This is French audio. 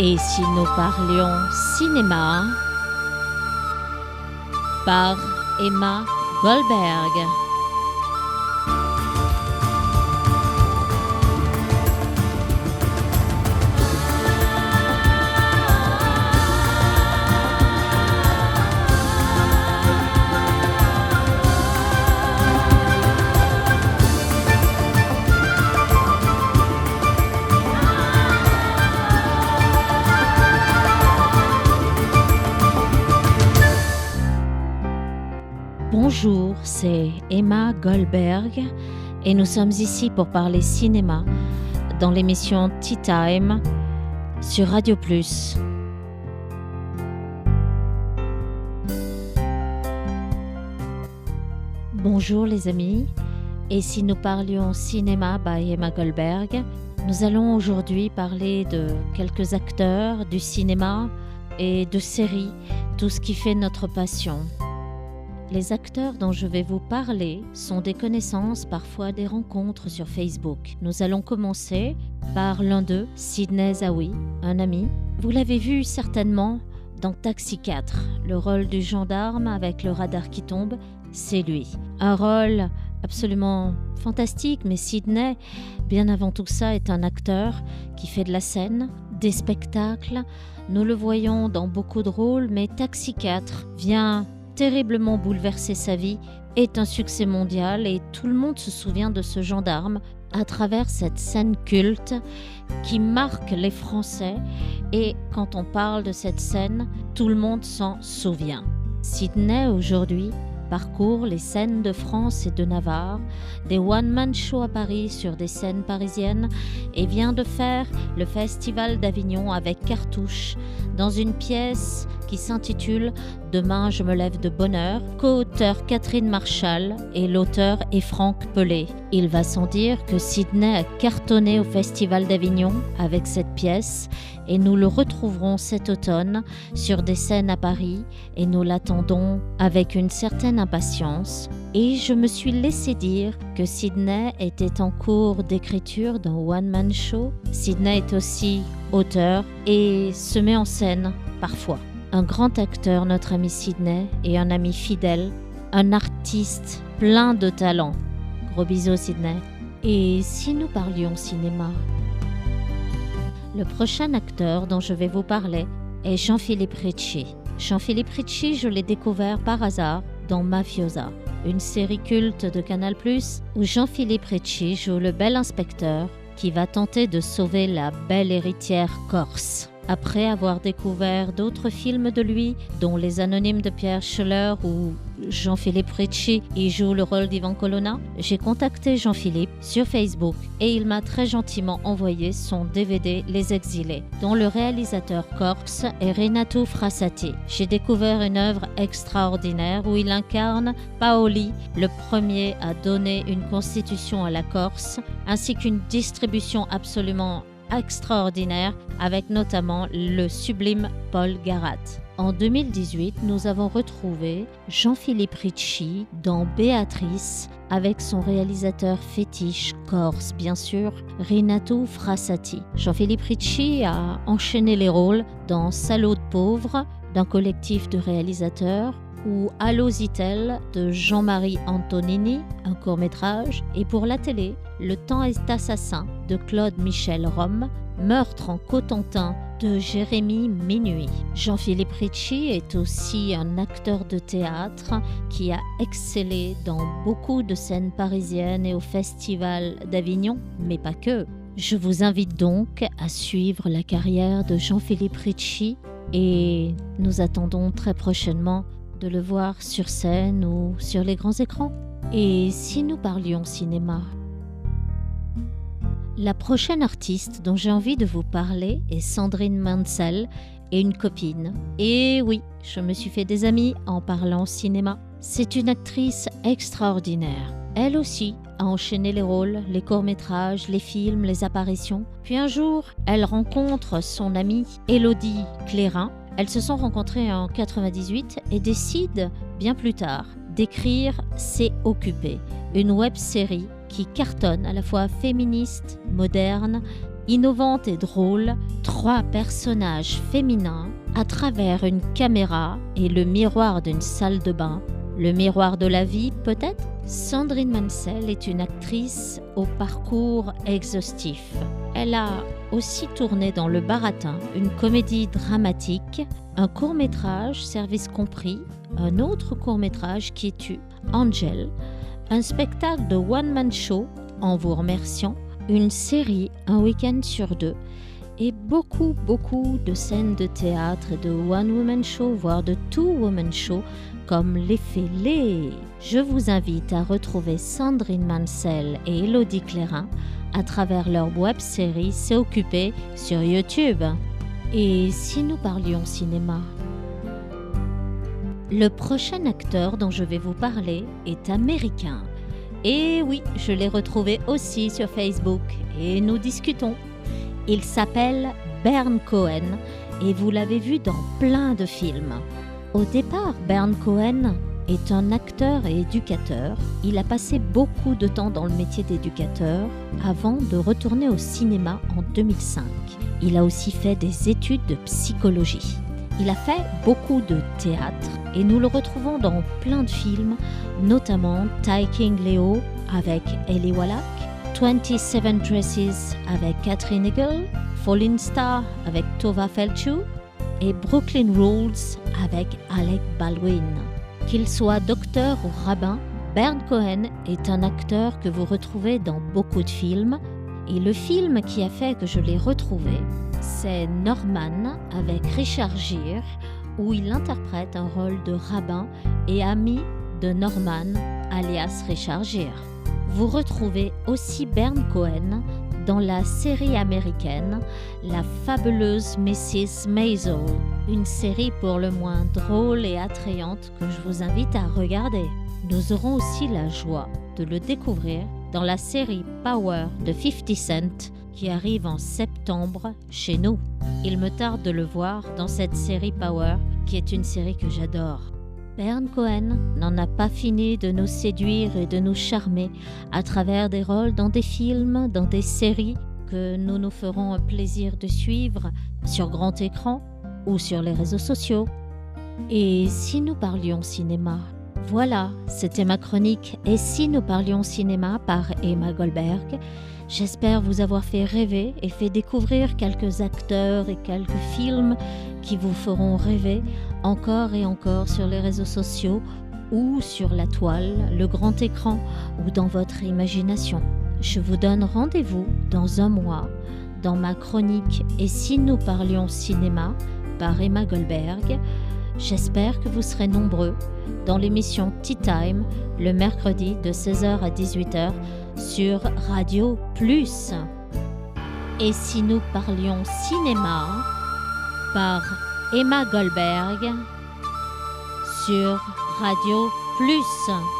Et si nous parlions cinéma par Emma Goldberg. Bonjour, c'est Emma Goldberg et nous sommes ici pour parler cinéma dans l'émission Tea Time sur Radio Plus. Bonjour les amis, et si nous parlions cinéma by Emma Goldberg, nous allons aujourd'hui parler de quelques acteurs du cinéma et de séries, tout ce qui fait notre passion. Les acteurs dont je vais vous parler sont des connaissances, parfois des rencontres sur Facebook. Nous allons commencer par l'un d'eux, Sidney Zawi, un ami. Vous l'avez vu certainement dans Taxi 4, le rôle du gendarme avec le radar qui tombe, c'est lui. Un rôle absolument fantastique, mais Sidney, bien avant tout ça, est un acteur qui fait de la scène, des spectacles. Nous le voyons dans beaucoup de rôles, mais Taxi 4 vient terriblement bouleversé sa vie, est un succès mondial et tout le monde se souvient de ce gendarme à travers cette scène culte qui marque les Français, et quand on parle de cette scène, tout le monde s'en souvient. Sidney aujourd'hui parcourt les scènes de France et de Navarre, des one-man shows à Paris sur des scènes parisiennes et vient de faire le Festival d'Avignon avec Cartouche dans une pièce qui s'intitule « Demain je me lève de bonne heure », co-auteur Catherine Marchal et l'auteur est Franck Pelé. Il va sans dire que Sidney a cartonné au Festival d'Avignon avec cette pièce et nous le retrouverons cet automne sur des scènes à Paris et nous l'attendons avec une certaine impatience. Et je me suis laissé dire que Sidney était en cours d'écriture d'un one-man show. Sidney est aussi auteur et se met en scène parfois. Un grand acteur, notre ami Sidney, et un ami fidèle, un artiste plein de talent. Gros bisous Sidney. Et si nous parlions cinéma, le prochain acteur dont je vais vous parler est Jean-Philippe Ricci. Jean-Philippe Ricci, je l'ai découvert par hasard dans Mafiosa, une série culte de Canal+, où Jean-Philippe Ricci joue le bel inspecteur qui va tenter de sauver la belle héritière corse. Après avoir découvert d'autres films de lui, dont Les Anonymes de Pierre Scheller où Jean-Philippe Ricci y joue le rôle d'Ivan Colonna, j'ai contacté Jean-Philippe sur Facebook et il m'a très gentiment envoyé son DVD Les Exilés, dont le réalisateur corse est Renato Frassati. J'ai découvert une œuvre extraordinaire où il incarne Paoli, le premier à donner une constitution à la Corse, ainsi qu'une distribution absolument extraordinaire avec notamment le sublime Paul Garat. En 2018, nous avons retrouvé Jean-Philippe Ricci dans Béatrice avec son réalisateur fétiche corse, bien sûr, Renato Frassati. Jean-Philippe Ricci a enchaîné les rôles dans Salaud de pauvre d'un collectif de réalisateurs, ou Allo Zitel de Jean-Marie Antonini, un court-métrage, et pour la télé, Le temps est assassin de Claude Michel Rome, Meurtre en Cotentin de Jérémy Minuit. Jean-Philippe Ricci est aussi un acteur de théâtre qui a excellé dans beaucoup de scènes parisiennes et au Festival d'Avignon, mais pas que. Je vous invite donc à suivre la carrière de Jean-Philippe Ricci et nous attendons très prochainement de le voir sur scène ou sur les grands écrans. Et si nous parlions cinéma, la prochaine artiste dont j'ai envie de vous parler est Sandrine Mansell et une copine. Et oui, je me suis fait des amis en parlant cinéma. C'est une actrice extraordinaire. Elle aussi a enchaîné les rôles, les courts-métrages, les films, les apparitions. Puis un jour, elle rencontre son amie Élodie Clérin. Elles se sont rencontrées en 98 et décident, bien plus tard, d'écrire C'est occupé, une web-série qui cartonne, à la fois féministe, moderne, innovante et drôle, 3 personnages féminins à travers une caméra et le miroir d'une salle de bain. Le miroir de la vie, peut-être? Sandrine Mansell est une actrice au parcours exhaustif. Elle a aussi tourné dans Le Baratin, une comédie dramatique, un court-métrage, service compris, un autre court-métrage qui tue, Angel, un spectacle de one-man show, En vous remerciant, une série, Un week-end sur 2, et beaucoup de scènes de théâtre et de one-woman show, voire de two-woman show, comme Les Fêlés. Je vous invite à retrouver Sandrine Mansell et Élodie Clérin à travers leur web-série C'est occupé sur YouTube. Et si nous parlions cinéma? Le prochain acteur dont je vais vous parler est américain. Et oui, je l'ai retrouvé aussi sur Facebook et nous discutons. Il s'appelle Bern Cohen et vous l'avez vu dans plein de films. Au départ, Bern Cohen est un acteur et éducateur. Il a passé beaucoup de temps dans le métier d'éducateur avant de retourner au cinéma en 2005. Il a aussi fait des études de psychologie. Il a fait beaucoup de théâtre et nous le retrouvons dans plein de films, notamment Ty King Leo avec Eli Wallach, 27 Dresses avec Katherine Heigl, Falling Star avec Tova Feldshuh et Brooklyn Rules avec Alec Baldwin. Qu'il soit docteur ou rabbin, Bern Cohen est un acteur que vous retrouvez dans beaucoup de films. Et le film qui a fait que je l'ai retrouvé, c'est Norman avec Richard Gere, où il interprète un rôle de rabbin et ami de Norman, alias Richard Gere. Vous retrouvez aussi Bern Cohen dans la série américaine La fabuleuse Mrs. Maisel, une série pour le moins drôle et attrayante que je vous invite à regarder. Nous aurons aussi la joie de le découvrir dans la série Power de 50 Cent qui arrive en septembre chez nous. Il me tarde de le voir dans cette série Power qui est une série que j'adore. Bern Cohen n'en a pas fini de nous séduire et de nous charmer à travers des rôles dans des films, dans des séries que nous nous ferons un plaisir de suivre sur grand écran ou sur les réseaux sociaux. Et si nous parlions cinéma? Voilà, c'était ma chronique « Et si nous parlions cinéma » par Emma Goldberg. J'espère vous avoir fait rêver et fait découvrir quelques acteurs et quelques films qui vous feront rêver encore et encore sur les réseaux sociaux ou sur la toile, le grand écran ou dans votre imagination. Je vous donne rendez-vous dans un mois dans ma chronique « Et si nous parlions cinéma » par Emma Goldberg. J'espère que vous serez nombreux dans l'émission Tea Time le mercredi de 16h à 18h sur Radio Plus. Et si nous parlions cinéma par Emma Goldberg sur Radio Plus.